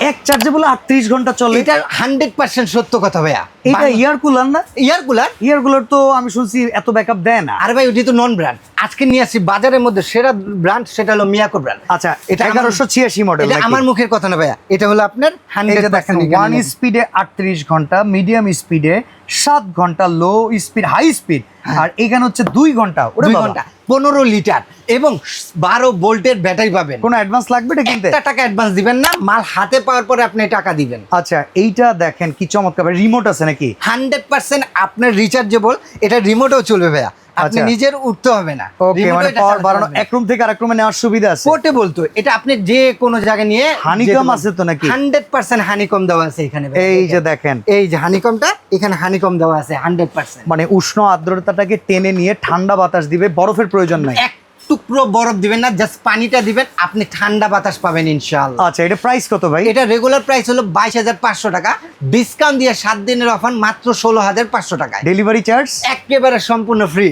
এক চার্জেবল 38 ঘন্টা চলে। এটা 100% সত্য কথা ভাইয়া। এটা এয়ার কুলার না? ইয়ার কুলার তো আমি শুনছি এত ব্যাকআপ দেয় না। আরে ভাই ওটি তো নন ব্র্যান্ড। আজকে নিয়ে আসি বাজারের মধ্যে সেরা ব্র্যান্ড, সেটা হলো মিয়াকো ব্র্যান্ড। আচ্ছা, এটা 1186 মডেল। এটা আমার মুখের কথা না ভাইয়া, এটা হলো আপনার 100% 1 স্পিডে 38 ঘন্টা, মিডিয়াম স্পিডে 7 ঘন্টা, লো স্পিড, হাই স্পিড আর এখানে হচ্ছে 2 ঘন্টা। 2 ঘন্টা 15 লিটার এবং 12 ভোল্টের ব্যাটারি পাবেন। কোনো অ্যাডভান্স লাগবে এটা কিনতে? একটা টাকা অ্যাডভান্স দিবেন না, মাল হাতে পাওয়ার পরে আপনি টাকা দিবেন। আচ্ছা, এইটা দেখেন কি চমৎকার, রিমোট আছে নাকি? 100% আপনার রিচার্জেবল, এটা রিমোটও চলবে ভাইয়া, আপনি নিজের উঠতে হবে না। ওকে, মানে পাওয়ার বাড়ানো, এক রুম থেকে আরেক রুমে নেওয়ার সুবিধা আছে। পোর্টেবল তো, এটা আপনি যে কোনো জায়গায় নিয়ে। হানিকম আছে তো নাকি? 100% হানিকম দেওয়া আছে এখানে। এই যে দেখেন, এই যে হানিকমটা, এখানে হানিকম দেওয়া আছে 100%। মানে উষ্ণ আর্দ্রতাটাকে টেনে নিয়ে ঠান্ডা বাতাস দিবে, বরফের প্রয়োজন নাই। এক টুকরো বরফ দিবেন না, জাস্ট পানিটা দিবেন, আপনি ঠান্ডা বাতাস পাবেন ইনশাআল্লাহ। আচ্ছা, এটা প্রাইস কত ভাই? এটা রেগুলার প্রাইস হলো 22,500 টাকা, ডিসকাউন্ট দিয়ে 7 দিনের অফার মাত্র 16,500 টাকায়। ডেলিভারি চার্জ একেবারে সম্পূর্ণ ফ্রি।